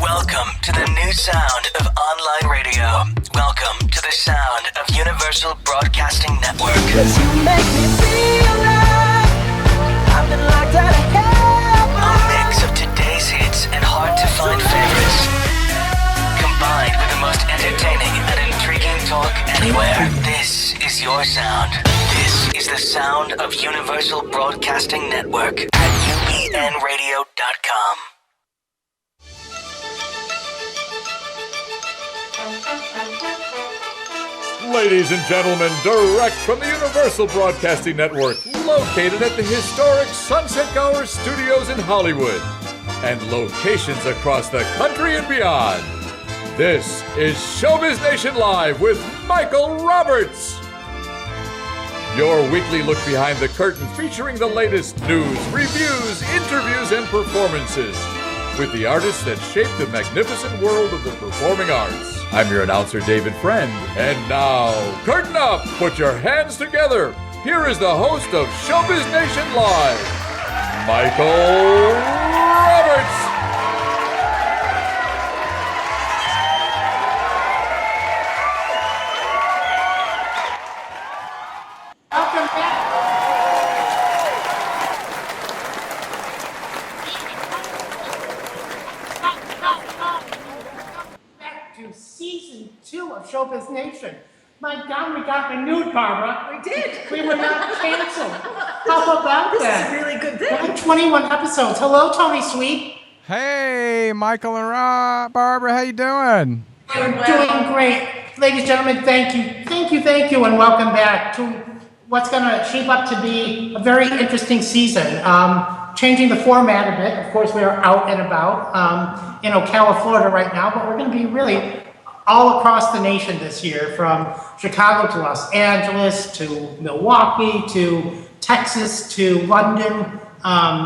Welcome to the new sound of online radio. Welcome to the sound of Universal Broadcasting Network. 'Cause you make me feel like I've been locked out of hell. A mix of today's hits and hard-to-find favorites, combined with the most entertaining and intriguing talk anywhere. This is your sound. This is the sound of Universal Broadcasting Network at UBNradio.com. Ladies and gentlemen, direct from the Universal Broadcasting Network, located at the historic Sunset Gower Studios in Hollywood, and locations across the country and beyond. This is SHOWBIZ Nation Live with Michael Roberts. Your weekly look behind the curtain featuring the latest news, reviews, interviews, and performances with the artists that shape the magnificent world of the performing arts. I'm your announcer, David Friend. And now, curtain up, put your hands together. Here is the host of SHOWBIZ Nation Live, Michael Roberts. Welcome back. Back to season 2 of SHOWBIZ Nation. My God, we got renewed, Barbara. We did. We were not canceled. How about This that? is a really good thing. Got 21 episodes. Hello, Tony Sweet. Hey, Michael and Barbara, how you doing? Doing great. Ladies and gentlemen, thank you, and welcome back to what's going to shape up to be a very interesting season. Changing the format a bit. Of course, we are out and about in Ocala, Florida right now, but we're going to be really all across the nation this year, from Chicago to Los Angeles to Milwaukee to Texas to London,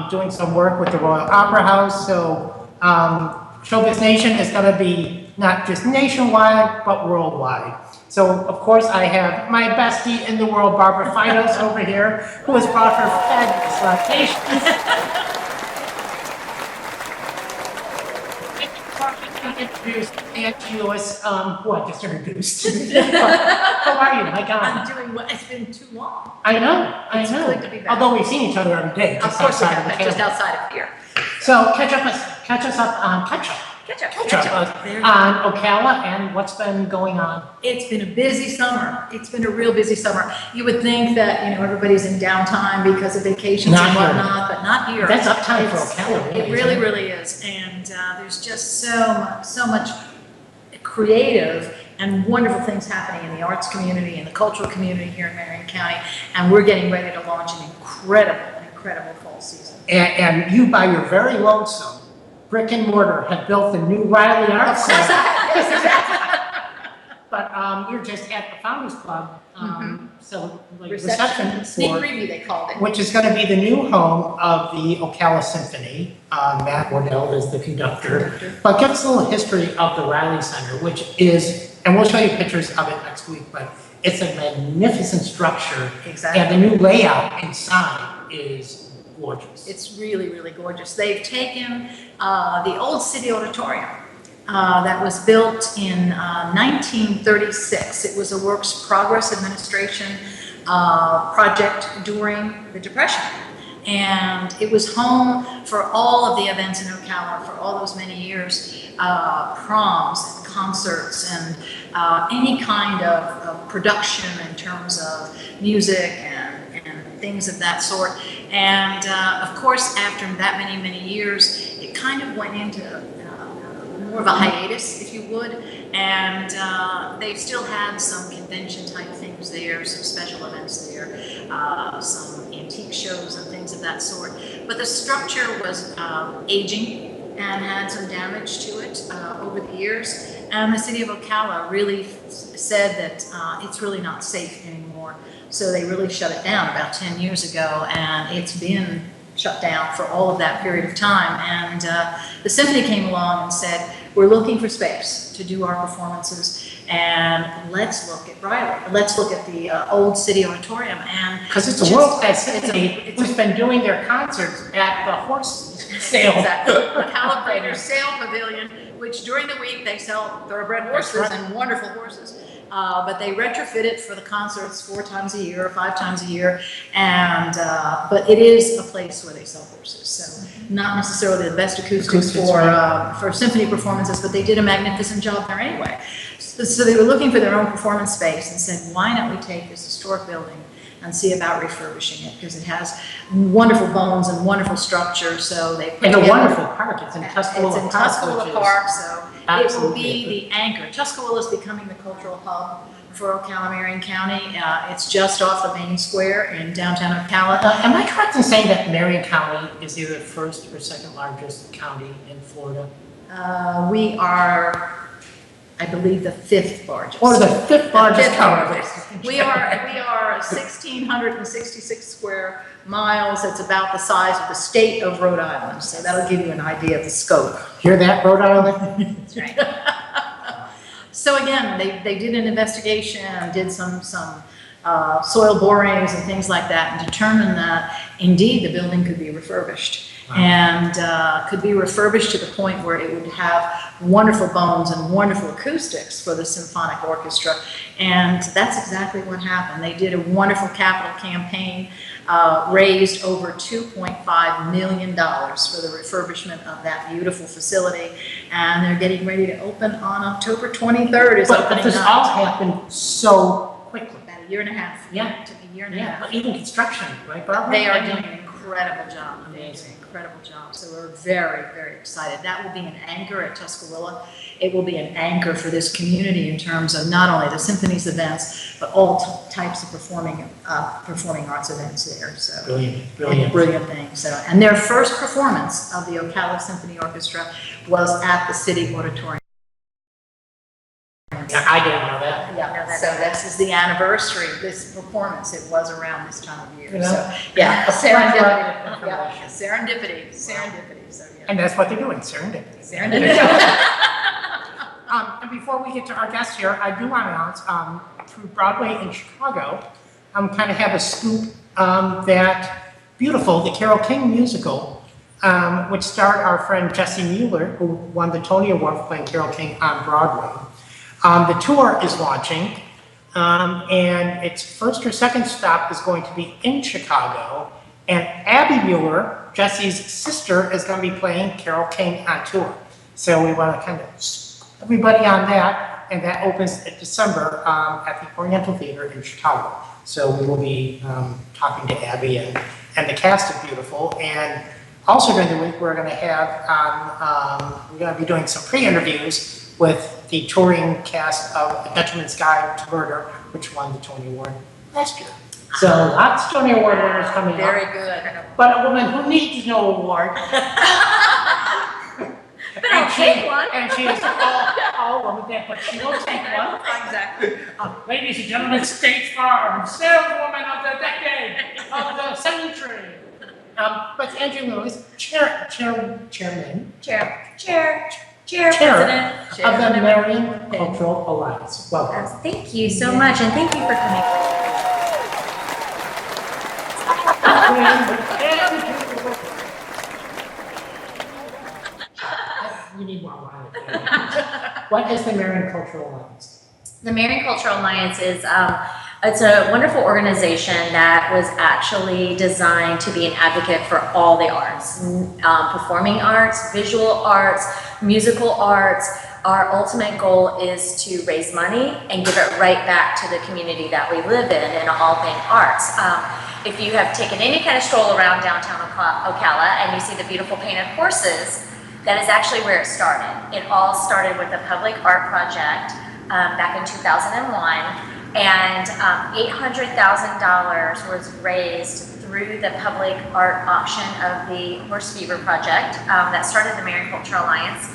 doing some work with the Royal Opera House. So SHOWBIZ Nation is going to be not just nationwide, but worldwide. So, of course, I have my bestie in the world, Barbara Fitos, over here, who has brought her fabulous locations. Introduced Angie Lewis, who I just introduced. How are you? My God. I'm doing well. It's been too long. I know. It's good to be back. Although we've seen each other every day, Of just course, outside of the just camera. outside of here. So catch us up on Ocala and what's been going on. It's been a busy summer. It's been a real busy summer. You would think that, everybody's in downtime because of vacations Not and here. whatnot, but not here. That's uptime for It's- Ocala, It really, isn't really is. And there's just so much creative and wonderful things happening in the arts community and the cultural community here in Marion County. And we're getting ready to launch an incredible fall season. And you, by your very lonesome, brick and mortar, have built the new Riley Arts Center. But you're just at the Founders Club, so like reception Sneak for, preview, they called it. which is going to be the new home of the Ocala Symphony. Matt Wardell is the conductor. But give us a little history of the Riley Center, which is, and we'll show you pictures of it next week, but it's a magnificent structure. Exactly. And the new layout inside is gorgeous. It's really, really gorgeous. They've taken the old city auditorium that was built in 1936. It was a Works Progress Administration project during the Depression. And it was home for all of the events in Ocala for all those many years, proms and concerts and any kind of production in terms of music and things of that sort. And of course, after that many years, it kind of went into more of a hiatus, if you would. And they still had some convention type things there, some special events there, some antique shows and things of that sort. But the structure was aging and had some damage to it over the years. And the city of Ocala really said that it's really not safe anymore. So they really shut it down about 10 years ago, and it's been shut down for all of that period of time. And the symphony came along and said, we're looking for space to do our performances, and let's look at Riley. Let's look at the old city auditorium. And because it's a world-class symphony who's been doing their concerts at the horse sale. Exactly. The Calibrator Sale Pavilion which during the week they sell thoroughbred horses right. and wonderful horses. But they retrofit it for the concerts 4 times a year or 5 times a year. And, but it is a place where they sell horses. So not necessarily the best acoustics for symphony performances, but they did a magnificent job there anyway. So they were looking for their own performance space and said, why don't we take this historic building and see about refurbishing it, because it has wonderful bones and wonderful structure. So they put And a together- wonderful park. It's in Tuscaloosa It's in Park, Tuscaloosa which is Park, so it will absolutely be the anchor. Tuscaloosa is becoming the cultural hub for Ocala, Marion County. It's just off the main square in downtown Ocala. Am I correct in saying that Marion County is either the first or second largest county in Florida? We are, I believe, the 5th largest. Or the 5th largest county? We are 1,666 square miles. It's about the size of the state of Rhode Island. So that'll give you an idea of the scope. Hear that, Rhode Island? That's right. So again, they did an investigation, did some soil borings and things like that, and determined that indeed the building could be refurbished. Wow. And could be refurbished to the point where it would have wonderful bones and wonderful acoustics for the symphonic orchestra. And that's exactly what happened. They did a wonderful capital campaign, raised over $2.5 million for the refurbishment of that beautiful facility. And they're getting ready to open on October 23rd. Is But opening this up. all happened so quickly. About a year and a half. Yeah. It took a year and a Yeah, half. but even construction, right, Barbara? They are doing an incredible job. Amazing. Incredible job. So we're very, very excited. That will be an anchor at Tuscaloosa. It will be an anchor for this community in terms of not only the symphonies events, but all types of performing arts events there. So Brilliant. brilliant thing. So, and their first performance of the Ocala Symphony Orchestra was at the City Auditorium. Yeah, I didn't know that. Yeah, so this is the anniversary of this performance. It was around this time of year. You know? So, yeah, A serendipity. plethora of Yeah, information. serendipity. So, yeah. And that's what they're doing, serendipity. Serendipity. And before we get to our guest here, I do want to announce, through Broadway in Chicago, kind of have a scoop that Beautiful, the Carole King musical, which starred our friend Jessie Mueller, who won the Tony Award for playing Carole King on Broadway. The tour is launching, and its first or second stop is going to be in Chicago, and Abby Mueller, Jessie's sister, is going to be playing Carole King on tour. So we want to kind of everybody on that, and that opens in December at the Oriental Theater in Chicago. So we will be talking to Abby and the cast of Beautiful, and also during the week we're going to have we're going to be doing some pre-interviews with the touring cast of A Dutchman's Guide to Murder, which won the Tony Award last year. So lots of Tony Award winners coming up. Very good. But a woman who needs no award. But I'll take one. And she is all woman there, but she will take one. Exactly. Ladies and gentlemen, State Farm, saleswoman of the decade, of the century. But Angie Lewis, chairman President. of the Marion Cultural Alliance. Welcome. Thank you so much, and thank you for coming. You need more wine. What is the Marion Cultural Alliance? The Marion Cultural Alliance is it's a wonderful organization that was actually designed to be an advocate for all the arts, performing arts, visual arts, musical arts. Our ultimate goal is to raise money and give it right back to the community that we live in all things arts. If you have taken any kind of stroll around downtown Ocala and you see the beautiful painted horses, that is actually where it started. It all started with a public art project back in 2001, and $800,000 was raised through the public art auction of the Horse Fever Project that started the Marion Cultural Alliance.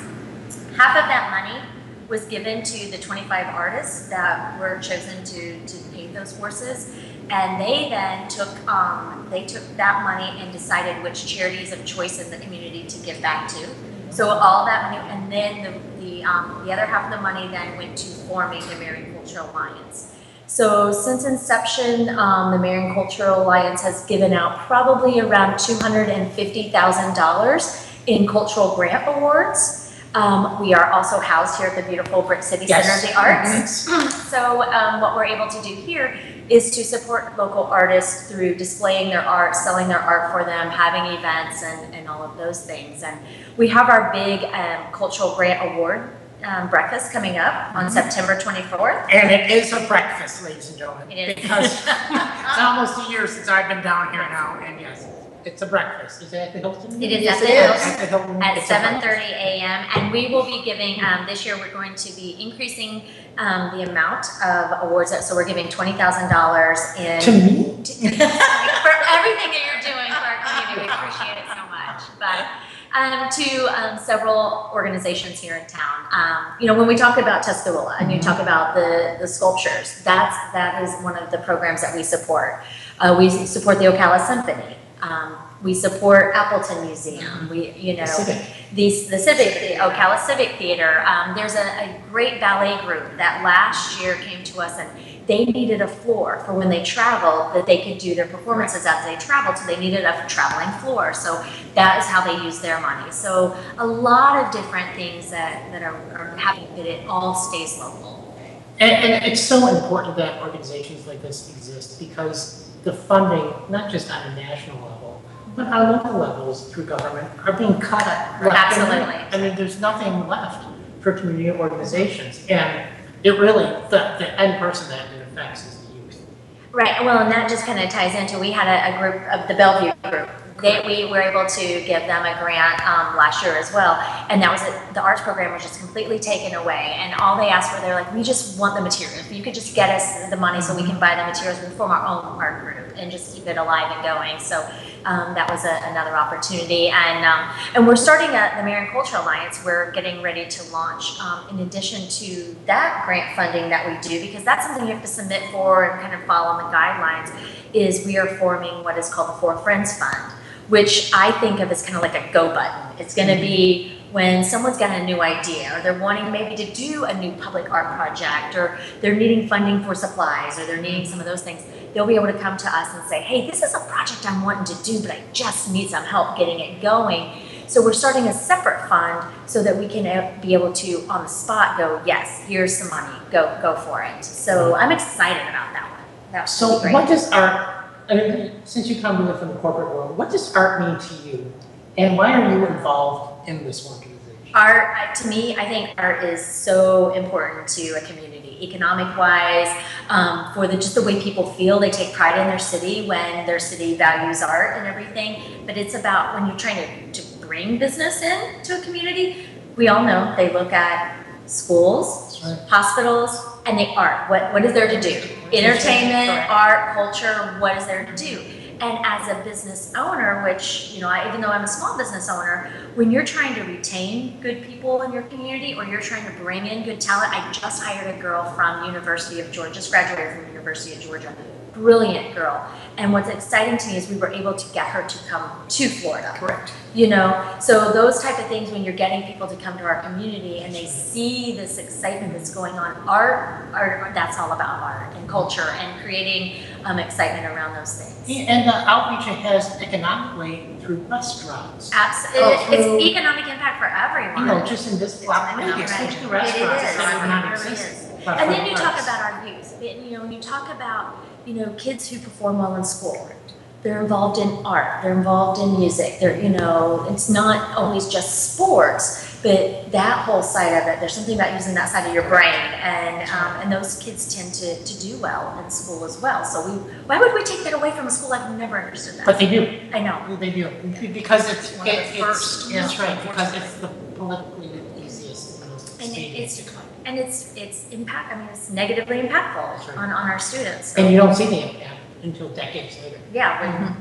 Half of that money was given to the 25 artists that were chosen to paint those horses, and they then took that money and decided which charities of choice in the community to give back to. So all that money, and then the other half of the money then went to forming the Marion Cultural Alliance. So since inception, the Marion Cultural Alliance has given out probably around $250,000 in cultural grant awards. We are also housed here at the beautiful Brick City Yes. Center of the Arts. So what we're able to do here is to support local artists through displaying their art, selling their art for them, having events, and all of those things. And we have our big cultural grant award breakfast coming up on September 24th. And it is a breakfast, ladies and gentlemen. It is. Because it's almost a year since I've been down here now, and yes, it's a breakfast. Is it at the Hilton? It is Yes, at the At the Hilton. At It's a 7:30 breakfast. a.m. And we will be giving, this year we're going to be increasing the amount of awards. So we're giving $20,000 in. To me? For everything that you're doing for our community. We appreciate it so much. But to several organizations here in town. When we talk about Tuscaloosa and you talk about the sculptures, that is one of the programs that we support. We support the Ocala Symphony. We support Appleton Museum. The Ocala Civic Theater. There's a great ballet group that last year came to us and they needed a floor for when they traveled, that they could do their performances as they traveled. So they needed a traveling floor. So that is how they use their money. So a lot of different things that are happening, that it all stays local. And it's so important that organizations like this exist because the funding, not just on a national level, but on local levels through government, are being cut left and right. Absolutely. I mean, there's nothing left for community organizations. And it really, the end person that it affects is the youth. Right, well, and that just kind of ties into, we had a group of the Bellevue group. We were able to give them a grant last year as well. And that was the arts program was just completely taken away. And all they asked for, they're like, we just want the materials. If you could just get us the money so we can buy the materials, we form our own art group and just keep it alive and going. So that was another opportunity. And we're starting at the Marion Cultural Alliance. We're getting ready to launch, in addition to that grant funding that we do, because that's something you have to submit for and kind of follow the guidelines, is we are forming what is called the For Friends Fund, which I think of as kind of like a go button. It's going to be when someone's got a new idea, or they're wanting maybe to do a new public art project, or they're needing funding for supplies, or they're needing some of those things. They'll be able to come to us and say, hey, this is a project I'm wanting to do, but I just need some help getting it going. So we're starting a separate fund so that we can be able to, on the spot, go, yes, here's some money, go for it. So I'm excited about that one. That's So great. what does art, I mean, since you come from the corporate world, what does art mean to you? And why are you involved in this organization? Art, to me, I think art is so important to a community, economic-wise, for just the way people feel. They take pride in their city when their city values art and everything. But it's about when you're trying to bring business in to a community. We all know they look at schools, That's right. hospitals, and the art. What is there to do? Entertainment, Correct. art, culture, what is there to do? And as a business owner, which, even though I'm a small business owner, when you're trying to retain good people in your community, or you're trying to bring in good talent, I just hired a girl from University of Georgia, just graduated from University of Georgia, brilliant girl. And what's exciting to me is we were able to get her to come to Florida. Correct. So those type of things, when you're getting people to come to our community and they see this excitement that's going on, art, that's all about art and culture and creating excitement around those things. And the outreach it has economically through restaurants. Absolutely, it's economic impact for everyone. Just in this block radius, there's the restaurants It is. that are not It really existing. is. And then you talk about our youth. When you talk about kids who perform well in school, they're involved in art, they're involved in music. It's not always just sports, but that whole side of it. There's something about using that side of your brain, and those kids tend to do well in school as well. So why would we take that away from a school? I've never understood that. But they do. I know. They do. Because it's One of the first. That's right, because it's the politically the easiest and most And expedient to come. And it's it's negatively impactful That's right. on our students. And you don't see the impact until decades later. Yeah.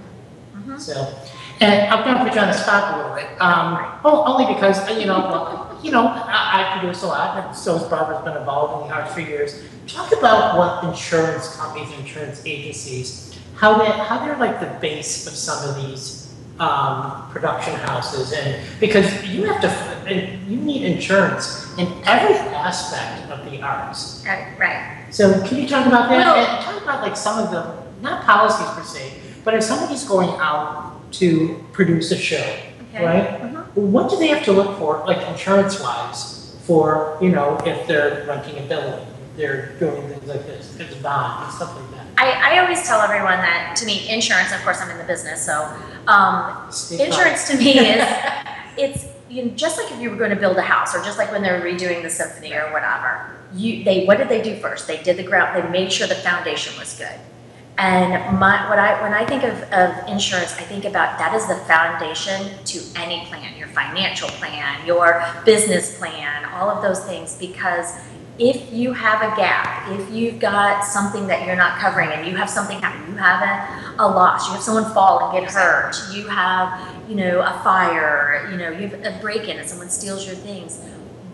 So, and I'm gonna put you on the spot a little bit. Only because, I produce a lot, and so has Barbara's been involved in the arts for years. Talk about what insurance companies, insurance agencies, how they're like the base of some of these production houses, and because you need insurance in every aspect of the arts. Right. So can you talk about that? Well- And talk about like some of the, not policies per se, but if somebody's going out to produce a show, Okay. right? what do they have to look for, like insurance-wise, for, if they're renting a building, they're doing things like this, it's bond and stuff like that? I always tell everyone that, to me, insurance, of course, I'm in the business, so insurance to me is, it's just like if you were going to build a house, or just like when they're redoing the symphony or whatever. What did they do first? They did the ground. They made sure the foundation was good. And when I think of insurance, I think about that is the foundation to any plan, your financial plan, your business plan, all of those things, because if you have a gap, if you've got something that you're not covering and you have something happen, you have a loss, you have someone fall and get hurt, you have, a fire, you have a break-in and someone steals your things,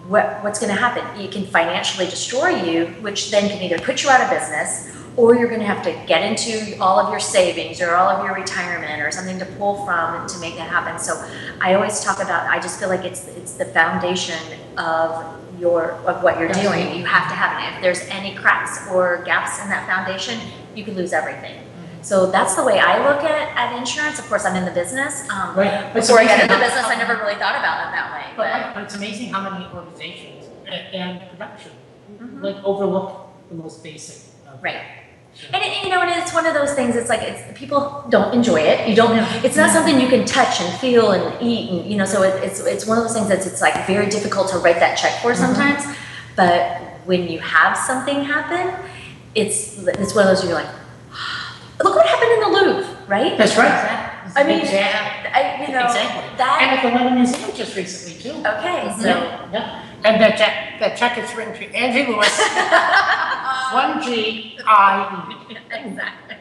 what's going to happen? It can financially destroy you, which then can either put you out of business, or you're going to have to get into all of your savings or all of your retirement or something to pull from to make that happen. So I always talk about, I just feel like it's the foundation of what you're doing. You have to have it. If there's any cracks or gaps in that foundation, you could lose everything. So that's the way I look at insurance. Of course, I'm in the business. Right. Before I got into business, I never really thought about it that way. But it's amazing how many organizations and production overlook the most basic. Right. And it's one of those things. It's like people don't enjoy it. You don't. It's not something you can touch and feel and eat, and So it's one of those things it's like very difficult to write that check for sometimes. But when you have something happen, it's one of those you're like, look what happened in the Louvre, right? That's right. I mean, exactly. that. And at the London Museum just recently too. Okay, so. Yeah. And that check is written to Angie Lewis, 1GIE. Exactly.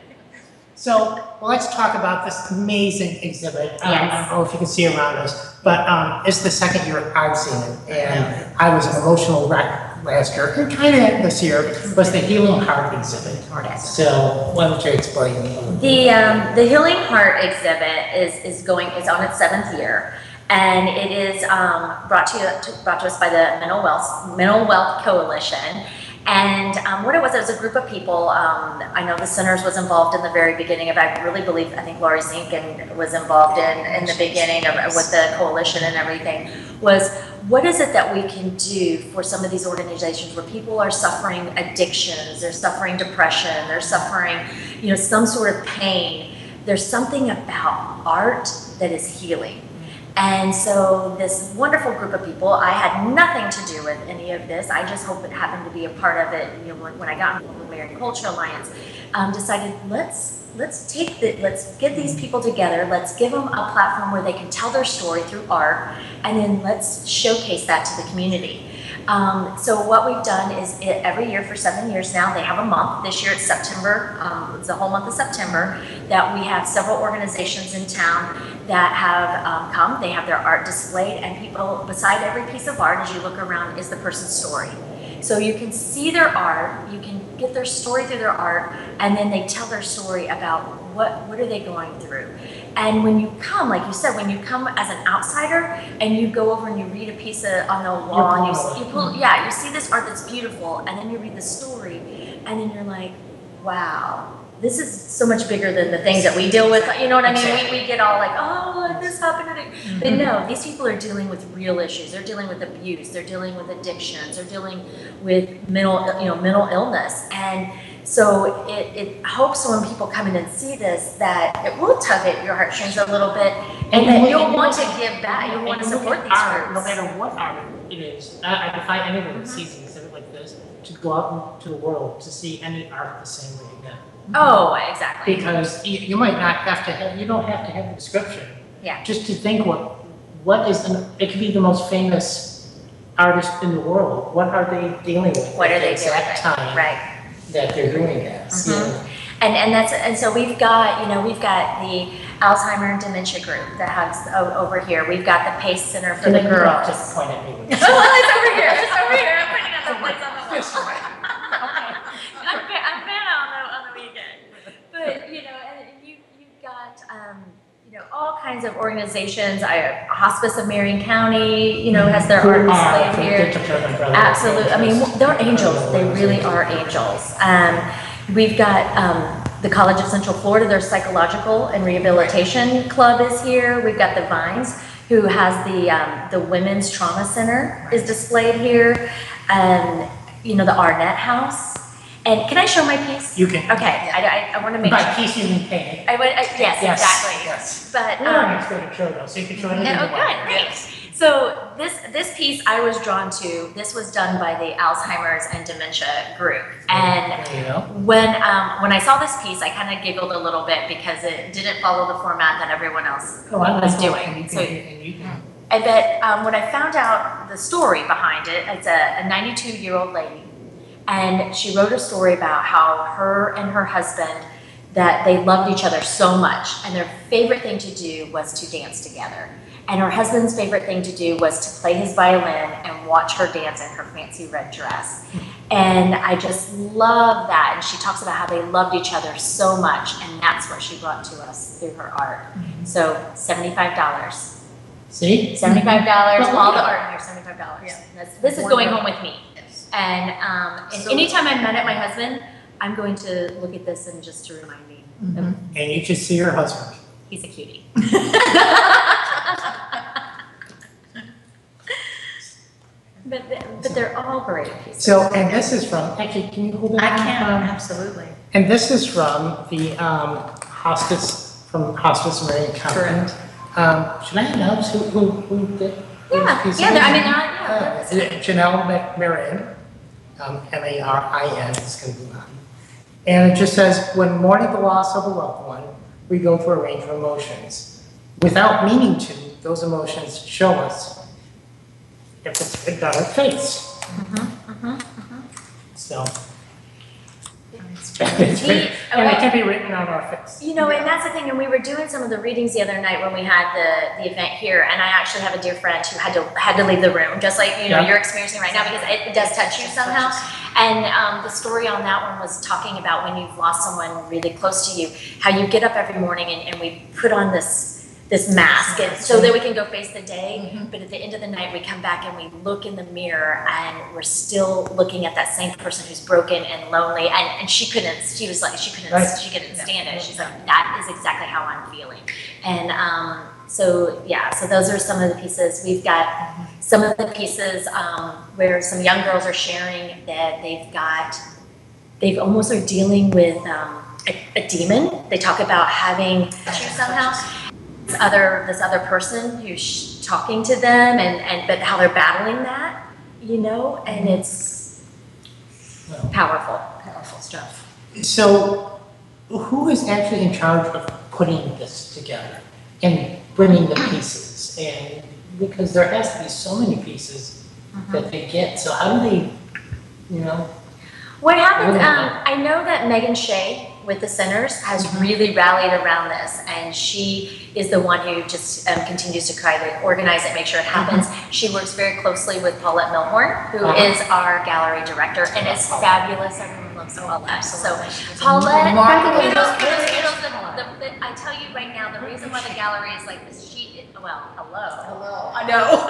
So, let's talk about this amazing exhibit. I don't know if you can see around us, but it's the second year I've seen it, and I was an emotional wreck last year, and kind of this year was the Healing Heart exhibit. So, why don't you explain? The Healing Heart exhibit is on its 7th year. And it is brought to us by the Mental Wealth Coalition. And what it was a group of people. I know the Centers was involved in the very beginning of. I think Laurie Zinkin was involved in the beginning with the coalition and everything. Was what is it that we can do for some of these organizations where people are suffering addictions, they're suffering depression, they're suffering, some sort of pain. There's something about art that is healing. And so this wonderful group of people, I had nothing to do with any of this. I just happened to be a part of it. When I got involved with the Marion Culture Alliance, decided let's get these people together. Let's give them a platform where they can tell their story through art, and then let's showcase that to the community. So what we've done is every year for 7 years now, they have a month. This year it's September, it's the whole month of September, that we have several organizations in town that have come. They have their art displayed, and people, beside every piece of art, as you look around, is the person's story. So you can see their art, you can get their story through their art, and then they tell their story about what are they going through. And when you come, like you said, when you come as an outsider and you go over and you read a piece on the wall, and you see this art that's beautiful, and then you read the story, and then you're like, wow, this is so much bigger than the things that we deal with. You know what I mean? Exactly. We get all like, oh, this happened. But no, these people are dealing with real issues. They're dealing with abuse. They're dealing with addictions. They're dealing with mental illness. And so it hopes when people come in and see this that it will tug at your heartstrings a little bit, and that you'll want to give back. You'll want to support these art, groups. no matter what art it is. I defy anyone that sees an exhibit like this to go out into the world to see any art the same way again. Oh, exactly. Because you might not have to have, you don't have to have the description. Yeah. Just to think what is, it could be the most famous artist in the world. What are they dealing with? What are they at doing? that time Right. that they're doing this? And so we've got the Alzheimer and Dementia group that has over here. We've got the PACE Center for the girls. Just point at me. Oh, it's over here. It's over here. I'm putting up the place on the wall. I've been on the weekend. But, and you've got, all kinds of organizations. Hospice of Marion County, has their art displayed here. Absolutely. I mean, they're angels. They really are angels. We've got the College of Central Florida. Their psychological and rehabilitation club is here. We've got the Vines who has the Women's Trauma Center is displayed here, and the Arnett House. And can I show my piece? You can. Okay, I want to make By sure. piece you mean painting. Yes, exactly. Yes. But We're on next to show though, so you can show anything you good, want. great. So this piece I was drawn to. This was done by the Alzheimer's and Dementia group, and There you go. when I saw this piece, I kind of giggled a little bit because it didn't follow the format that everyone else Oh, I was like doing. it. So And you can. I bet when I found out the story behind it, it's a 92-year-old lady, and she wrote a story about how her and her husband, that they loved each other so much, and their favorite thing to do was to dance together. And her husband's favorite thing to do was to play his violin and watch her dance in her fancy red dress. And I just love that. And she talks about how they loved each other so much, and that's what she brought to us through her art. So $75. See? $75, all the art here, $75. Yeah. This is going home with me. Yes. And So- anytime I'm mad at my husband, I'm going to look at this and just to remind me. of And you should see your husband. He's a cutie. But they're all great pieces. So, and this is from, actually, can you hold it? I up? can, absolutely. And this is from the Hospice Marion County. Correct. Should I announce who did? Yeah, these pieces? yeah, I mean, yeah. Janelle Marion, Marin, is going to be on. And it just says, when mourning the loss of a loved one, we go through a range of emotions. Without meaning to, those emotions show us if it's good on our face. So. And it can be written on our face. And that's the thing, and we were doing some of the readings the other night when we had the event here, and I actually have a dear friend who had to leave the room, just like, Yeah. you're experiencing right now, because it does touch you somehow. And the story on that one was talking about when you've lost someone really close to you, how you get up every morning and we put on this mask and so that we can go face the day, but at the end of the night we come back and we look in the mirror and we're still looking at that same person who's broken and lonely, and she couldn't Right. stand it. She's like, that is exactly how I'm feeling. And so those are some of the pieces. We've got some of the pieces where some young girls are sharing that they've almost are dealing with a demon. They talk about having issues somehow. This other person who's talking to them, but how they're battling that, and it's powerful stuff. So, who is actually in charge of putting this together and bringing the pieces? And because there has to be so many pieces that they get, so how do they, What happens, What is I know that Megan Shea with the Centers has really rallied around this, and she is the one who just continues to try to organize it, make sure it happens. She works very closely with Paulette Milhorn, who is our gallery director, and it's fabulous. Everyone loves Paulette. So Paulette, I tell you right now, the reason why the gallery is like this, hello. I know.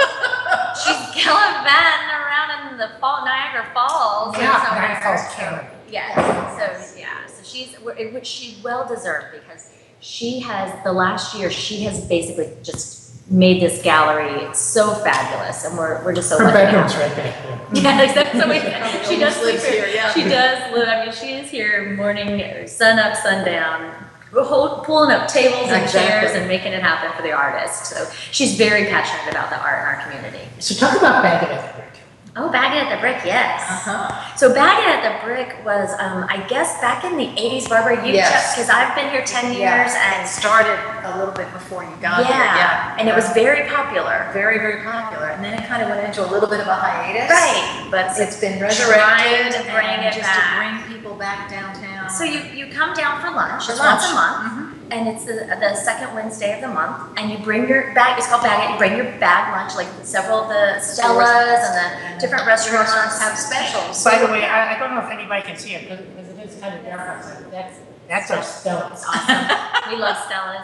She's gallivanting around in the Niagara Falls. or Yeah, somewhere. Niagara Falls, Canada. So which she well deserved, because she has, the last year, she has basically just made this gallery so fabulous, and we're just so Her lucky. bedroom's right back there. Yeah, exactly. So she does Almost lives sleep here, yeah. She does live. I mean, she is here morning, sun up, sundown, pulling up tables and Exactly. chairs and making it happen for the artists. So she's very passionate about the art in our community. So talk about Bagging at the Brick. Oh, Bagging at the Brick, yes. So Bagging at the Brick was, I guess, back in the 80s, Barbara, Yes. because I've been here 10 years and and started a little bit before you got here. and it was very popular. very, very popular. And then it kind of went into a little bit of a hiatus. Right. But it's been Trying resurrected to bring and it just back. to bring people back downtown. So you come down for lunch, For it's once a lunch. month, and it's the second Wednesday of the month, and you bring your bag, it's called bag it, you bring your bag lunch, like several of the Stellas and the different restaurants have specials. By the way, I don't know if anybody can see it, because it is kind of dark outside. That's our Stella's. Awesome. We love Stellas.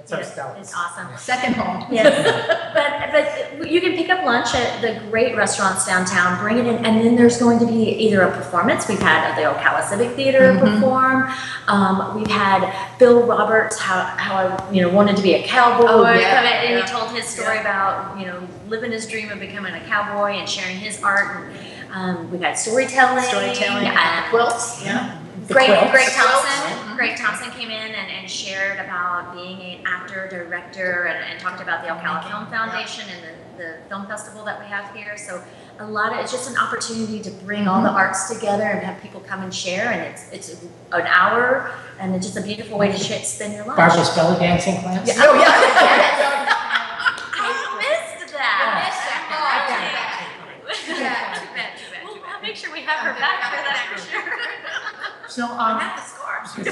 That's our style. It's awesome. Second home. Yes, but you can pick up lunch at the great restaurants downtown, bring it in, and then there's going to be either a performance. We've had the Ocala Civic Theater perform. We've had Bill Roberts, how I wanted to be a cowboy. Oh, yeah, come in, and yeah. he told his story about living his dream of becoming a cowboy and sharing his art. And we've had storytelling, Quilts. Yeah. Greg quilts. Thompson. Greg Thompson came in and shared about being an actor, director, and talked about the Ocala Film Foundation and the film festival that we have here. So it's just an opportunity to bring all the arts together and have people come and share. And it's an hour, and it's just a beautiful way to spend your lunch. Barbara's belly dancing class? Yeah. Oh, yeah. I missed that. Yeah. Too bad. Well, I'll make sure we have her back for that for sure. So, Have the scarves. We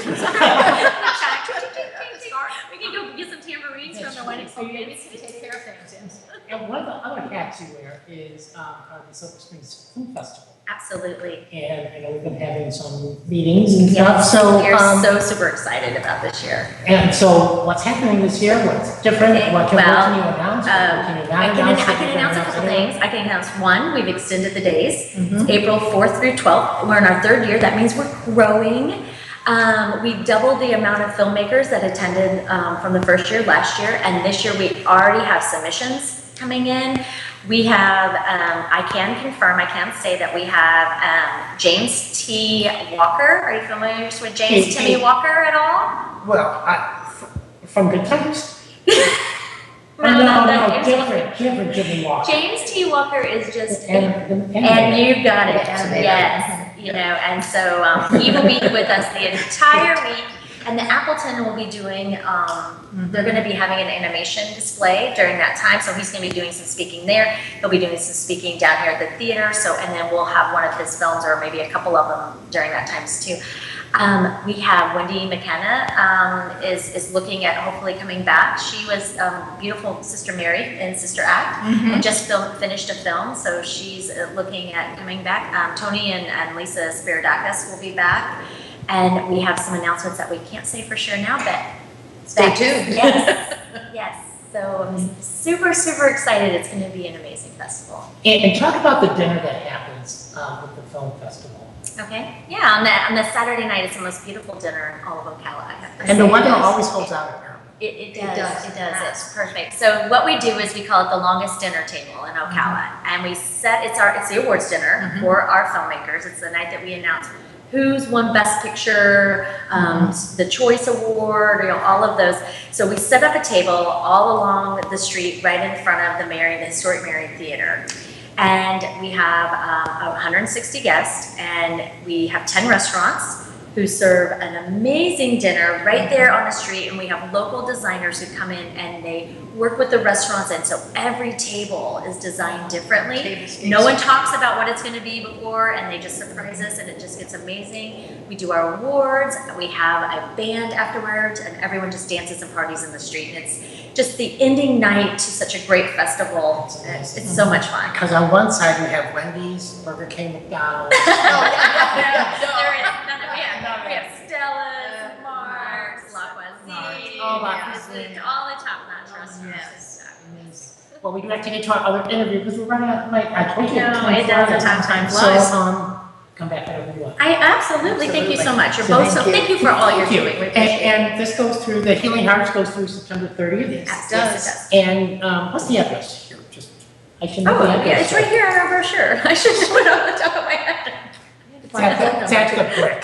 can go get some tambourines from the wedding. So you need to take care of things. and one of the other hats you wear is the Silver Springs Food Festival. Absolutely. And I know we've been having some meetings and stuff, so. We're so super excited about this year. And so what's happening this year, what's different, Okay, what can you announce, what can you not I announce? can announce a couple things. I can announce one, we've extended the days. It's April 4th through 12th. We're in our third year. That means we're growing. We doubled the amount of filmmakers that attended from the first year last year. And this year we already have submissions coming in. We have, I can confirm, I can say that we have James T. Walker. Are you familiar with James Timmy Walker at all? Well, from Good Times? No, different Jimmy Walker. James T. Walker is just, And you got it, Animator. yes, and so he will be with us the entire week. And the Appleton will be doing, they're gonna be having an animation display during that time, so he's gonna be doing some speaking there. He'll be doing some speaking down here at the theater, and then we'll have one of his films, or maybe a couple of them during that times too. We have Wendy McKenna is looking at hopefully coming back. She was beautiful Sister Mary in Sister Act, and just finished a film, so she's looking at coming back. Tony and Lisa Spiridakis will be back. And we have some announcements that we can't say for sure now, but Stay tuned. Yes. So I'm super, super excited. It's going to be an amazing festival. And talk about the dinner that happens with the film festival. Okay. Yeah. On the Saturday night, it's the most beautiful dinner in all of Ocala. I have to And the say. weather always holds out apparently. It does. It's perfect. So what we do is we call it the longest dinner table in Ocala, and we set it's the awards dinner for our filmmakers. It's the night that we announce who's won Best Picture, the Choice Award, all of those. So we set up a table all along the street right in front of the historic Marion Theater. And we have 160 guests, and we have 10 restaurants who serve an amazing dinner right there on the street. And we have local designers who come in and they work with the restaurants. And so every table is designed differently. No one talks about what it's going to be before, and they just surprise us, and it just gets amazing. We do our awards. We have a band afterwards, and everyone just dances and parties in the street. And it's just the ending night to such a great festival. It's so much fun. Because on one side we have Wendy's, Burger King, McDonald's. There is none of, we have Stella's, Mark's, La Cuisine, Oh, La Cuisine. all the top-notch restaurants. Yes. Well, we do have to get to our other interview because we're running out of night. I told you. No, it does. Time flies. So, come back whenever you want. I absolutely, thank you so much. You're both so, thank you for all you're doing. We appreciate it. And this goes through, the Healing Hearts goes through September 30th. Yes, it does. And what's the address here? I should know the Oh, address. yeah, it's right here on our brochure. I should just put it on the top of my head. That's the brick.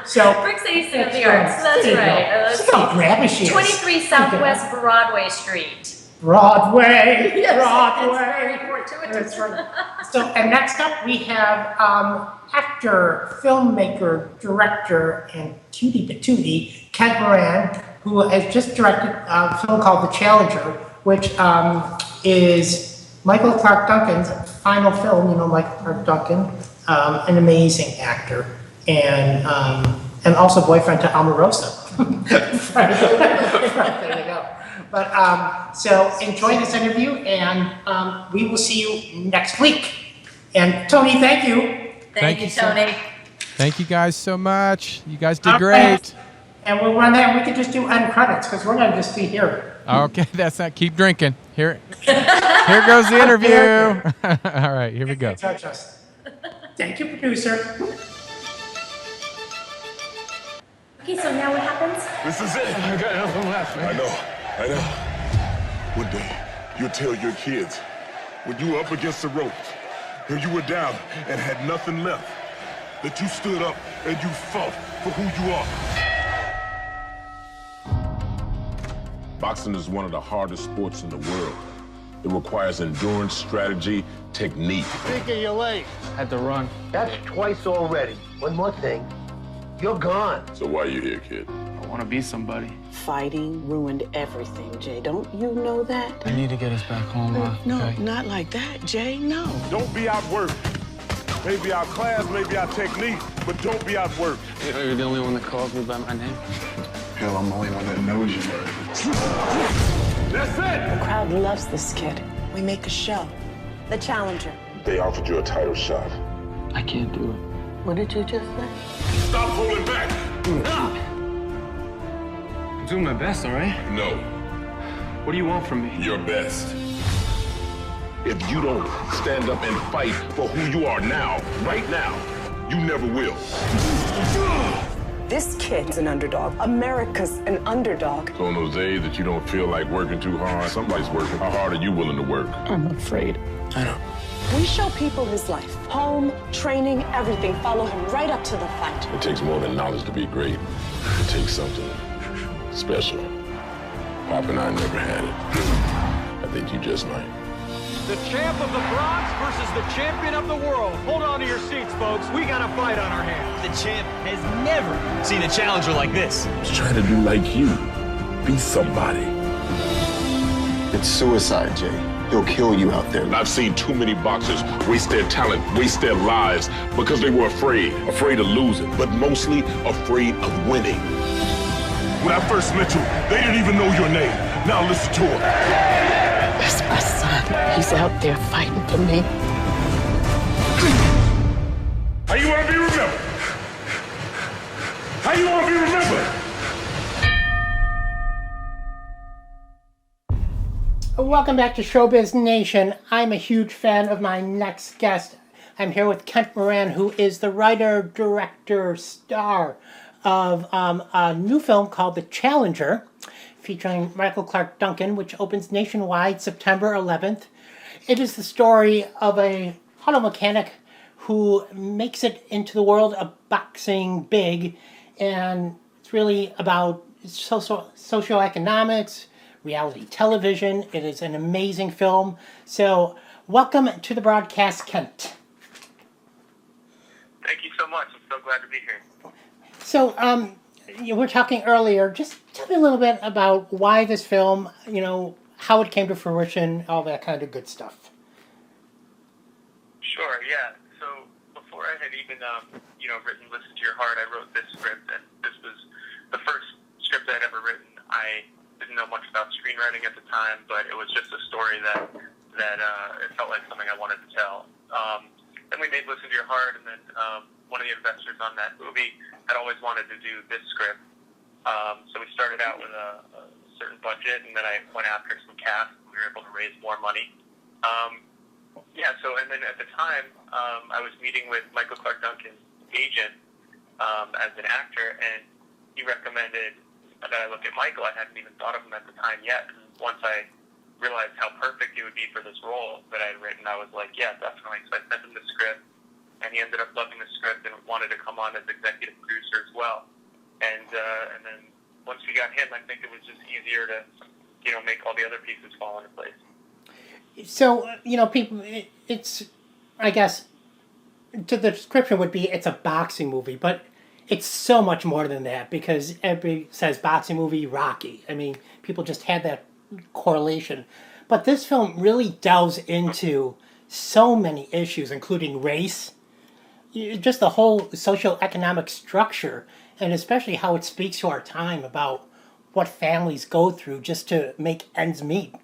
So. Brick City Center of the Arts, that's There you go. right. See how grabby she is. 23 Southwest Broadway Street. Broadway. Yes, Broadway. it's very fortuitous. That's right. So, and next up we have actor, filmmaker, director, and tutti patootie, Kent Moran, who has just directed a film called The Challenger, which is Michael Clark Duncan's final film. You know Michael Clark Duncan, an amazing actor, and also boyfriend to Omarosa. There you go. But so enjoy this interview, and we will see you next week. And Tony, thank you. Thank you, you so Tony. Thank you guys so much. You guys did All great. right. And we'll run that, and we could just do end credits, because we're going to just be here. Okay, that's not. Keep drinking. Here goes the interview. All right, here we go. Touch us. Thank you, producer. Okay, so now what happens? This is it. I got nothing left, man. I know. One day, you'll tell your kids, when you were up against the ropes, and you were down and had nothing left, that you stood up and you fought for who you are. Boxing is one of the hardest sports in the world. It requires endurance, strategy, technique. Think of your leg. Had to run. That's twice already. One more thing. You're gone. So why are you here, kid? I want to be somebody. Fighting ruined everything, Jay. Don't you know that? I need to get us back home, Ma. No, okay? not like that, Jay. No. Don't be outworked. Maybe our class, maybe our technique, but don't be outworked. You know, you're the only one that calls me by my name. Hell, I'm the only one that knows you. That's it! The crowd loves this kid. We make a show. The Challenger. They offered you a title shot. I can't do it. What did you just say? Stop holding back! I'm doing my best, all right? No, What do you want from me? your best. If you don't stand up and fight for who you are now, right now, you never will. This kid's an underdog. America's an underdog. So on those days that you don't feel like working too hard, somebody's working. How hard are you willing to work? I'm afraid. I know. We show people his life. Home, training, everything. Follow him right up to the fight. It takes more than knowledge to be great. It takes something special. Pop and I never had it. I think you just might. The champ of the Bronx versus the champion of the world. Hold on to your seats, folks. We got a fight on our hands. The champ has never seen a challenger like this. Just try to do like you. Be somebody. It's suicide, Jay. He'll kill you out there. I've seen too many boxers waste their talent, waste their lives because they were afraid of losing, but mostly afraid of winning. When I first met you, they didn't even know your name. Now listen to him. That's my son. He's out there fighting for me. How you want to be remembered? How you want to be remembered? Welcome back to Showbiz Nation. I'm a huge fan of my next guest. I'm here with Kent Moran, who is the writer, director, star of a new film called The Challenger, featuring Michael Clark Duncan, which opens nationwide September 11th. It is the story of a auto mechanic who makes it into the world of boxing big, and it's really about socioeconomics, reality television. It is an amazing film. So, welcome to the broadcast, Kent. Thank you so much. I'm so glad to be here. So, you were talking earlier. Just tell me a little bit about why this film, how it came to fruition, all that kind of good stuff. Sure, yeah. So, before I had even, written Listen to Your Heart, I wrote this script, and this was the first script I'd ever written. I didn't know much about screenwriting at the time, but it was just a story that it felt like something I wanted to tell. Then we made Listen to Your Heart, and then one of the investors on that movie had always wanted to do this script. So we started out with a certain budget, and then I went after some cast, and we were able to raise more money. And then at the time, I was meeting with Michael Clark Duncan's agent as an actor, and he recommended that I look at Michael. I hadn't even thought of him at the time yet. And once I realized how perfect he would be for this role that I had written, I was like, yeah, definitely. So I sent him the script, and he ended up loving the script and wanted to come on as executive producer as well. And then once we got him, I think it was just easier to, make all the other pieces fall into place. So, people, it's, I guess, the description would be it's a boxing movie, but it's so much more than that, because everybody says boxing movie, Rocky. I mean, people just had that correlation. But this film really delves into so many issues, including race, just the whole socioeconomic structure, and especially how it speaks to our time about what families go through just to make ends meet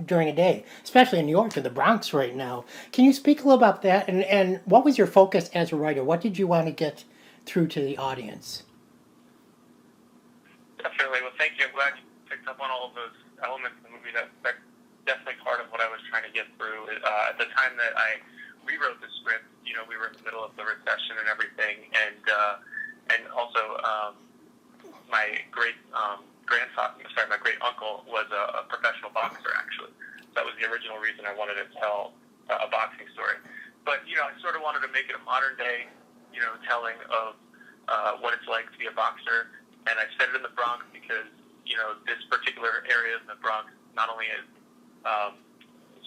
during a day, especially in New York and the Bronx right now. Can you speak a little about that? And what was your focus as a writer? What did you want to get through to the audience? Definitely. Well, thank you. I'm glad you picked up on all of those elements of the movie. That's definitely part of what I was trying to get through. At the time that I rewrote the script, we were in the middle of the recession and everything, and also my great my great uncle was a professional boxer, actually. That was the original reason I wanted to tell a boxing story. But I sort of wanted to make it a modern day, telling of what it's like to be a boxer. And I set it in the Bronx because, this particular area in the Bronx not only is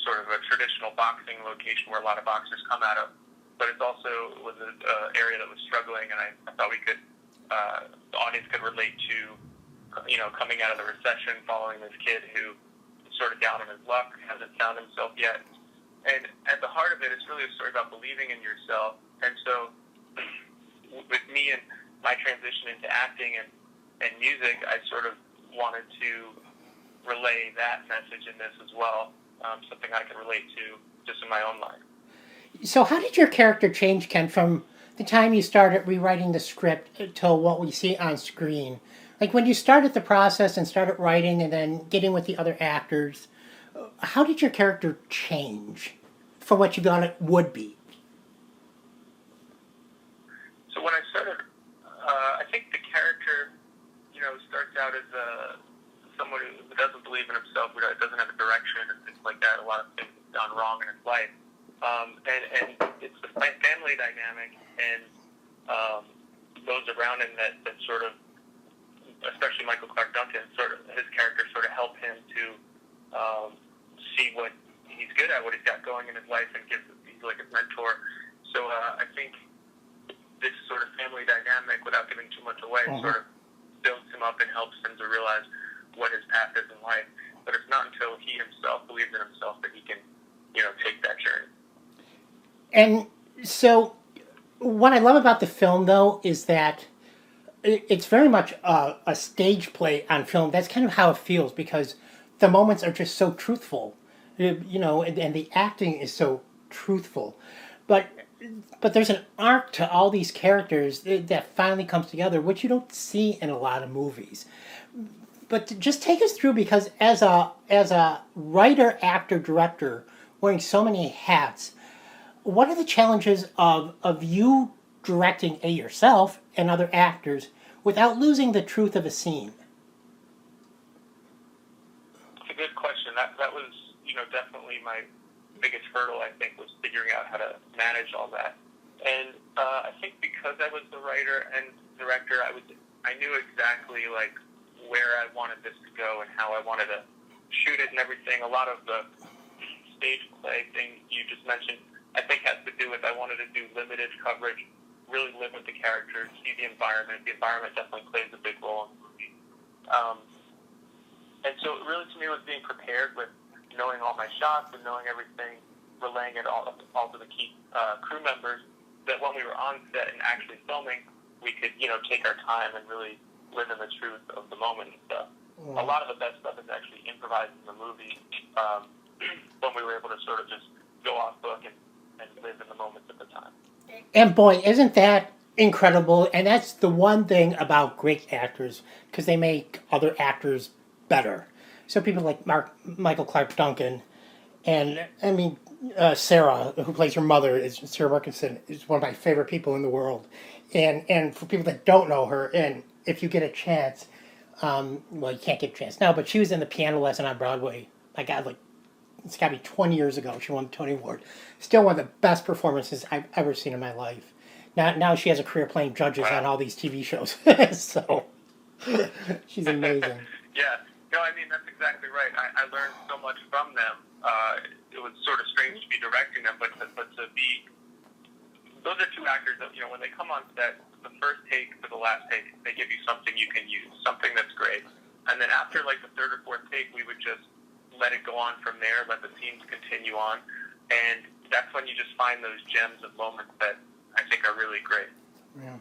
sort of a traditional boxing location where a lot of boxers come out of, but it also was an area that was struggling, and I thought the audience could relate to, coming out of the recession, following this kid who is sort of down on his luck, hasn't found himself yet. And at the heart of it, it's really a story about believing in yourself. And so with me and my transition into acting and music, I sort of wanted to relay that message in this as well, something I can relate to just in my own life. So how did your character change, Ken, from the time you started rewriting the script till what we see on screen? Like when you started the process and started writing and then getting with the other actors, how did your character change for what you thought it would be? So when I started, I think the character, starts out as someone who doesn't believe in himself, who doesn't have a direction and things like that. A lot of things have gone wrong in his life. And it's the family dynamic and those around him that sort of, especially Michael Clark Duncan, his character sort of help him to see what he's good at, what he's got going in his life, and he's like a mentor. So I think this sort of family dynamic, without giving too much away, sort of builds him up and helps him to realize what his path is in life. But it's not until he himself believes in himself that he can, take that journey. And so what I love about the film, though, is that it's very much a stage play on film. That's kind of how it feels, because the moments are just so truthful, and the acting is so truthful. But there's an arc to all these characters that finally comes together, which you don't see in a lot of movies. But just take us through, because as a writer, actor, director, wearing so many hats, what are the challenges of you directing yourself and other actors without losing the truth of a scene? It's a good question. That was, definitely my biggest hurdle, I think, was figuring out how to manage all that. And I think because I was the writer and director, I knew exactly like where I wanted this to go and how I wanted to shoot it and everything. A lot of the stage play thing you just mentioned, I think, has to do with I wanted to do limited coverage, really live with the characters, see the environment. The environment definitely plays a big role in the movie. And so it really, to me, was being prepared with knowing all my shots and knowing everything, relaying it all to the key crew members, that when we were on set and actually filming, we could, take our time and really live in the truth of the moment and stuff. A lot of the best stuff is actually improvised in the movie when we were able to sort of just go off book and live in the moments at the time. And boy, isn't that incredible? And that's the one thing about great actors, because they make other actors better. So people like Michael Clark Duncan, and I mean, Sarah, who plays her mother, Sarah Wilkinson, is one of my favorite people in the world. And for people that don't know her, and if you get a chance, well, you can't get a chance now, but she was in The Piano Lesson on Broadway. My God, it's got to be 20 years ago. She won the Tony Award. Still one of the best performances I've ever seen in my life. Now she has a career playing judges on all these TV shows. So she's amazing. Yeah. No, I mean, that's exactly right. I learned so much from them. It was sort of strange to be directing them, but to be... Those are two actors that, when they come on set, the first take to the last take, they give you something you can use, something that's great. And then after, the third or fourth take, we would just let it go on from there, let the scenes continue on. And that's when you just find those gems of moments that I think are really great. Yeah.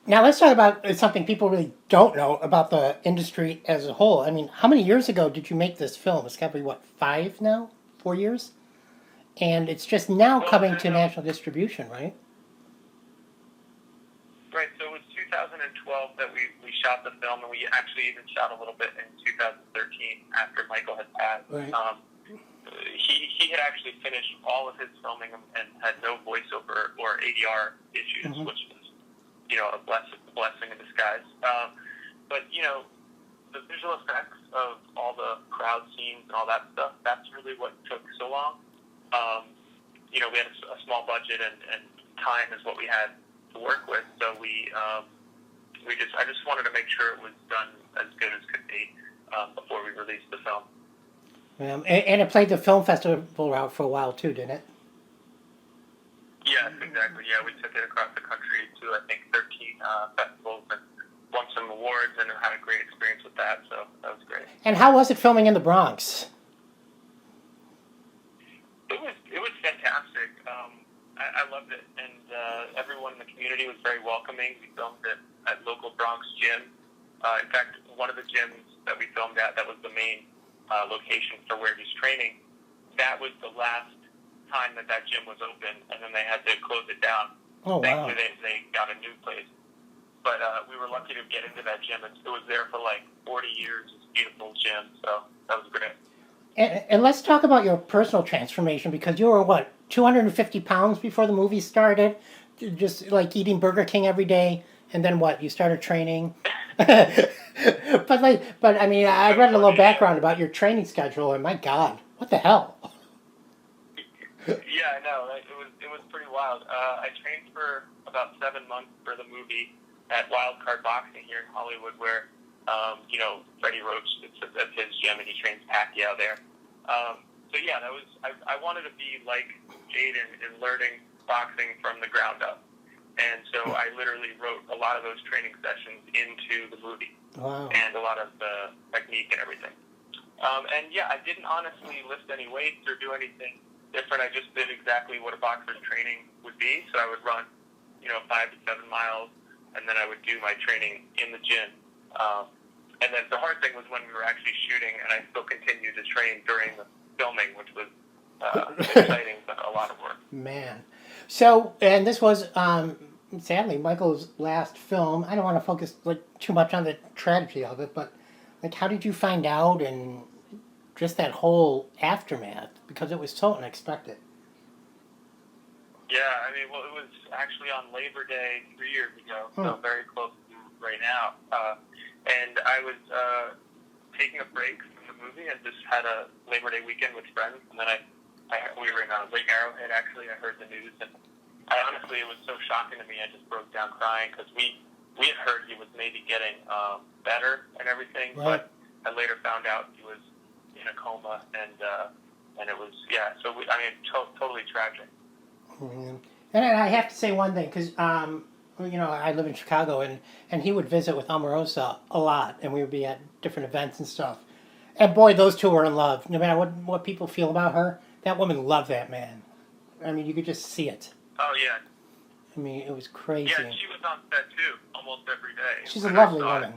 Now let's talk about something people really don't know about the industry as a whole. I mean, how many years ago did you make this film? It's got to be, 5 now? 4 years? And it's just now coming to national distribution, right? Right, so it was 2012 that we shot the film, and we actually even shot a little bit in 2013 after Michael had passed. Right. He had actually finished all of his filming and had no voiceover or ADR issues, which was, a blessing in disguise. But, the visual effects of all the crowd scenes and all that stuff, that's really what took so long. We had a small budget and time is what we had to work with, so I just wanted to make sure it was done as good as could be before we released the film. And it played the film festival route for a while too, didn't it? Yes, exactly. Yeah, we took it across the country to, I think, 13 festivals and won some awards and had a great experience with that, so that was great. And how was it filming in the Bronx? It was fantastic. I loved it, and everyone in the community was very welcoming. We filmed it at local Bronx gym. In fact, one of the gyms that we filmed at, that was the main location for where he's training, that was the last time that gym was open, and then they had to close it down. Oh, wow. Thankfully, they got a new place. But we were lucky to get into that gym. It was there for like 40 years. It's a beautiful gym, so that was great. And let's talk about your personal transformation, because you were, 250 pounds before the movie started? Just like eating Burger King every day, and then what? You started training? But I mean, I read a little background about your training schedule, and my God, what the hell? Yeah, I know. It was pretty wild. I trained for about 7 months for the movie at Wild Card Boxing here in Hollywood, where Freddie Roach, it's at his gym, and he trains Pacquiao there. So yeah, I wanted to be like Jaden in learning boxing from the ground up, and so I literally wrote a lot of those training sessions into the movie. Wow. And a lot of the technique and everything. And yeah, I didn't honestly lift any weights or do anything different. I just did exactly what a boxer's training would be. So I would run, 5 to 7 miles, and then I would do my training in the gym. And then the hard thing was when we were actually shooting, and I still continued to train during the filming, which was exciting, but a lot of work. Man. So, and this was, sadly, Michael's last film. I don't want to focus too much on the tragedy of it, but how did you find out, and just that whole aftermath, because it was so unexpected? Yeah, I mean, well, it was actually on Labor Day 3 years ago, so very close to right now. And I was taking a break from the movie and just had a Labor Day weekend with friends, and then we were in Lake Arrowhead, actually. I heard the news, and honestly, it was so shocking to me, I just broke down crying, because we had heard he was maybe getting better and everything, right. But I later found out he was in a coma, and it was, so totally tragic. Mm-hmm. And I have to say one thing, because, I live in Chicago, and he would visit with Omarosa a lot, and we would be at different events and stuff. And boy, those two were in love. No matter what people feel about her, that woman loved that man. I mean, you could just see it. Oh, yeah. I mean, it was crazy. Yeah, she was on set, too, almost every day. She's a lovely woman.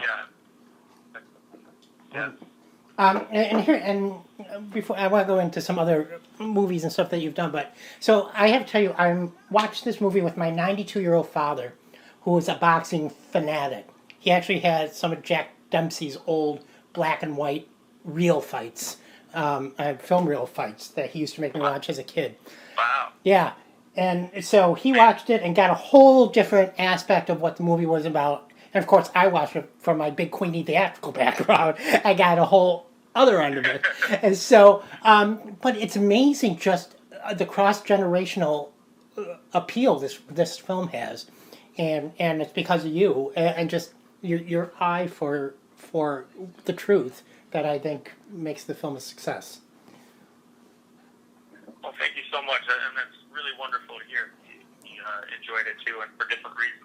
Yeah. And before I want to go into some other movies and stuff that you've done, but so I have to tell you, I watched this movie with my 92-year-old father, who was a boxing fanatic. He actually had some of Jack Dempsey's old black and white reel fights, film reel fights that he used to make me watch as a kid. Wow. Yeah, and so he watched it and got a whole different aspect of what the movie was about. And of course, I watched it from my big Queenie theatrical background. I got a whole other end of it. And so, but it's amazing just the cross-generational appeal this film has. And it's because of you and just your eye for the truth that I think makes the film a success. Well, thank you so much, and that's really wonderful to hear. You enjoyed it too, and for different reasons.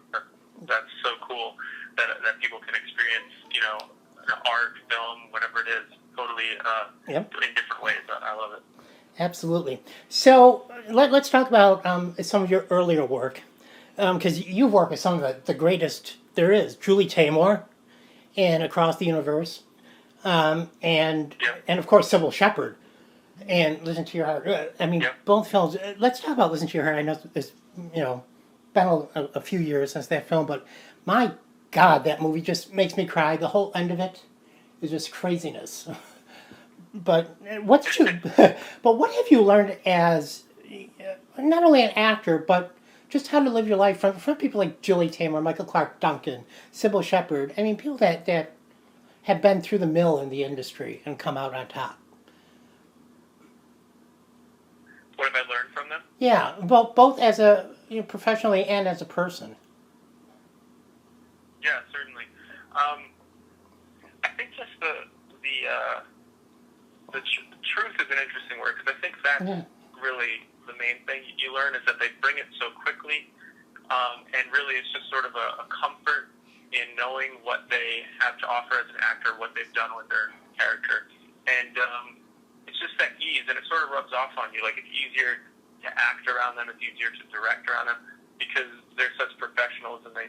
That's so cool that people can experience, art, film, whatever it is, totally in different ways. I love it. Absolutely. So let's talk about some of your earlier work, because you've worked with some of the greatest there is. Julie Taymor, and Across the Universe, and of course Sybil Shepherd, and Listen to Your Heart. I mean, both films. Let's talk about Listen to Your Heart. I know it's been a few years since that film, but my God, that movie just makes me cry. The whole end of it is just craziness. But what have you learned as not only an actor, but just how to live your life from people like Julie Taymor, Michael Clark Duncan, Sybil Shepherd? I mean, people that have been through the mill in the industry and come out on top. What have I learned from them? Yeah, both as a professionally and as a person. Yeah, certainly. I think just the truth is an interesting word, because I think that's really the main thing you learn, is that they bring it so quickly, and really it's just sort of a comfort in knowing what they have to offer as an actor, what they've done with their character, and it's just that ease, and it sort of rubs off on you. Like, it's easier to act around them, it's easier to direct around them, because they're such professionals, and they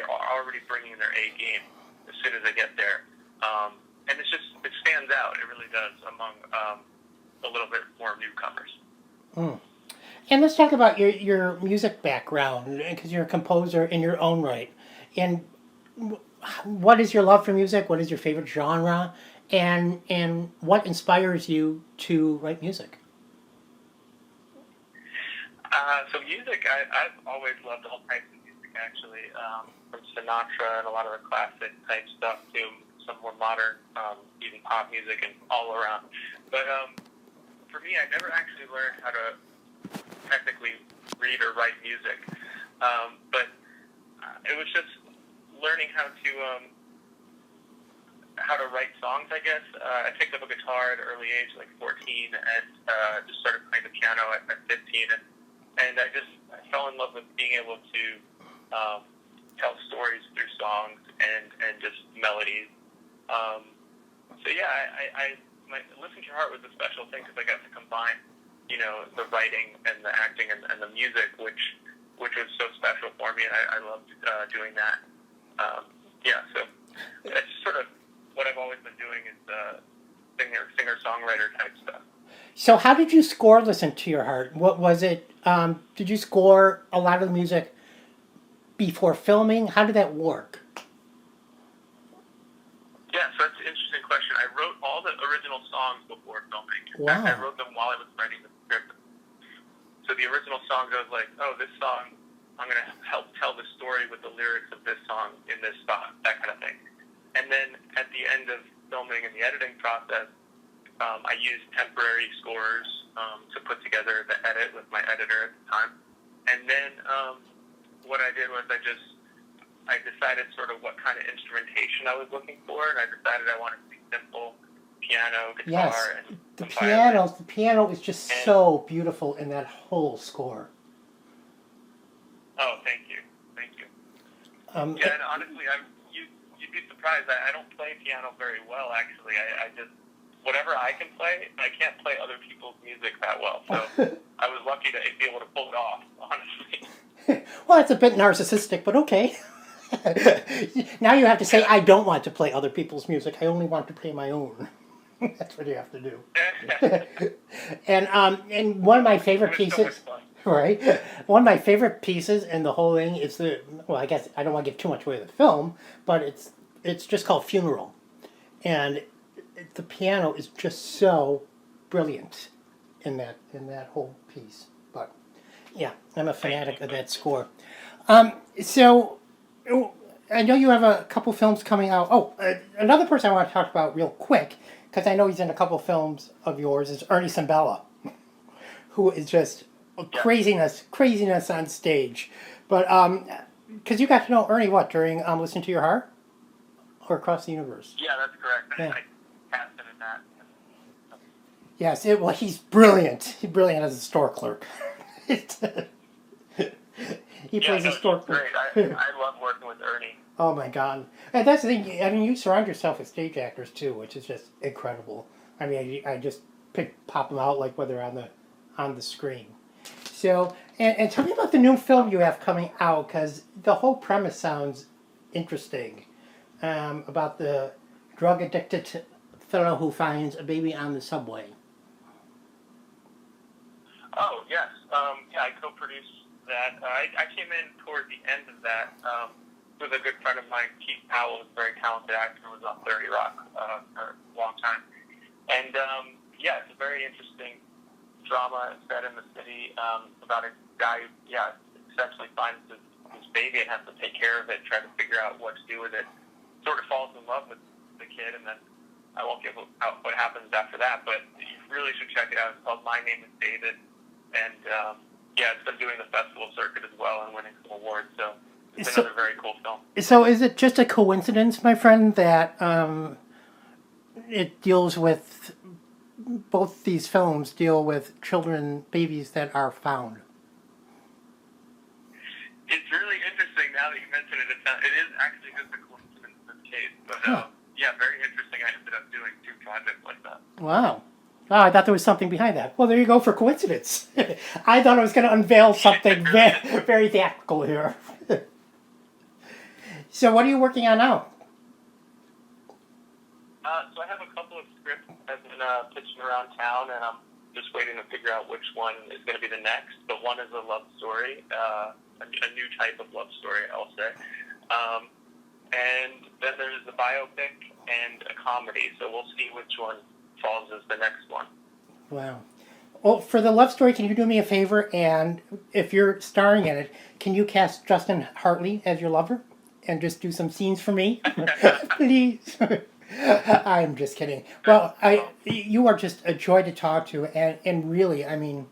are already bringing their A game as soon as they get there. And it stands out. It really does among a little bit more newcomers. Mm. And let's talk about your music background, because you're a composer in your own right. And what is your love for music? What is your favorite genre? And what inspires you to write music? So music, I've always loved all types of music, actually, from Sinatra and a lot of the classic type stuff to some more modern, even pop music and all around. But for me, I never actually learned how to technically read or write music. But it was just learning how to write songs, I guess. I picked up a guitar at an early age, like 14, and just started playing the piano at 15. And I fell in love with being able to tell stories through songs and just melodies. So yeah, my Listen to Your Heart was a special thing, because I got to combine, the writing and the acting and the music, which was so special for me, and I loved doing that. So it's sort of what I've always been doing, is singer-songwriter type stuff. So how did you score Listen to Your Heart? What was it? Did you score a lot of the music before filming? How did that work? Yeah, so that's an interesting question. I wrote all the original songs before filming. Wow. I wrote them while I was writing the script. So the original songs, I was like, oh, this song, I'm going to help tell the story with the lyrics of this song in this spot, that kind of thing. And then at the end of filming and the editing process, I used temporary scores to put together the edit with my editor at the time. And then what I did was I decided sort of what kind of instrumentation I was looking for, and I decided I wanted to be simple piano, guitar, Yes, and the violin. piano is just so beautiful in that whole score. Oh, thank you. And honestly, you'd be surprised. I don't play piano very well, actually. I just, whatever I can play, I can't play other people's music that well. So I was lucky to be able to pull it off, honestly. Well, it's a bit narcissistic, but okay. Now you have to say, I don't want to play other people's music. I only want to play my own. That's what you have to do. And one of my favorite pieces, right? One of my favorite pieces in the whole thing is I guess I don't want to give too much away of the film, but it's just called Funeral, and the piano is just so brilliant in that whole piece. But yeah, I'm a fanatic of that score. So I know you have a couple films coming out. Oh, another person I want to talk about real quick, because I know he's in a couple films of yours, is Ernie Cimbella, who is just craziness on stage. But because you got to know Ernie, during Listen to Your Heart? Or Across the Universe? Yeah, that's correct. Yeah. I cast him in that. Yes, he's brilliant. He's brilliant as a store clerk. He plays a store clerk. Great. I love working with Ernie. Oh my God. And that's the thing, I mean, you surround yourself with stage actors too, which is just incredible. I mean, I just pop them out like when they're on the screen. So, and tell me about the new film you have coming out, because the whole premise sounds interesting. About the drug-addicted fellow who finds a baby on the subway. Oh, yes. I co-produced that. I came in toward the end of that. with a good friend of mine, Keith Powell, who's a very talented actor, was on 30 Rock for a long time. And yeah, it's a very interesting drama set in the city about a guy who, essentially finds his baby and has to take care of it, try to figure out what to do with it. Sort of falls in love with the kid, and then I won't give out what happens after that, but you really should check it out. It's called My Name is David, and it's been doing the festival circuit as well and winning some awards, so it's another very cool film. So is it just a coincidence, my friend, that it deals with, both these films deal with children, babies that are found? It's really interesting now that you mention it. It is actually just a coincidence in this case, but very interesting. I ended up doing 2 projects like that. Wow. Oh, I thought there was something behind that. Well, there you go for coincidence. I thought I was going to unveil something very, very theatrical here. So what are you working on now? So I have a couple of scripts I've been pitching around town, and I'm just waiting to figure out which one is going to be the next. But one is a love story, a new type of love story, I'll say. And then there's a biopic and a comedy, so we'll see which one falls as the next one. Wow. Well, for the love story, can you do me a favor? And if you're starring in it, can you cast Justin Hartley as your lover? And just do some scenes for me? Please. I'm just kidding. Well, you are just a joy to talk to, and really, I mean,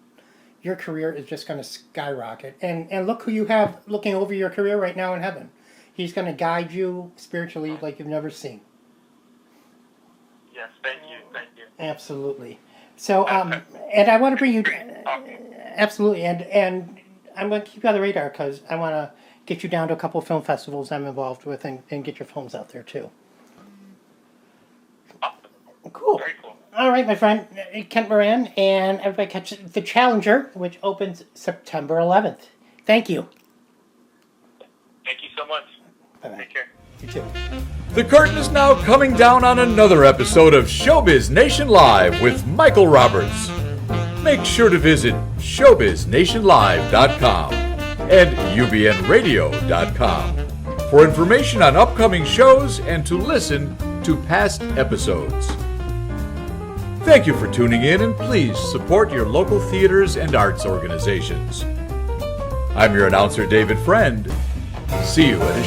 your career is just going to skyrocket. And look who you have looking over your career right now in heaven. He's going to guide you spiritually like you've never seen. Yes, thank you. Absolutely. So, and I want to bring you... Absolutely, and I'm going to keep you on the radar because I want to get you down to a couple of film festivals I'm involved with and get your films out there, too. Cool. Very cool. All right, my friend, Kent Moran, and everybody catch The Challenger, which opens September 11th. Thank you. Thank you so much. Bye-bye. Take care. You too. The curtain is now coming down on another episode of SHOWBIZ Nation Live with Michael Roberts. Make sure to visit ShowBizNationLive.com and UBNRadio.com for information on upcoming shows and to listen to past episodes. Thank you for tuning in, and please support your local theaters and arts organizations. I'm your announcer, David Friend. See you at a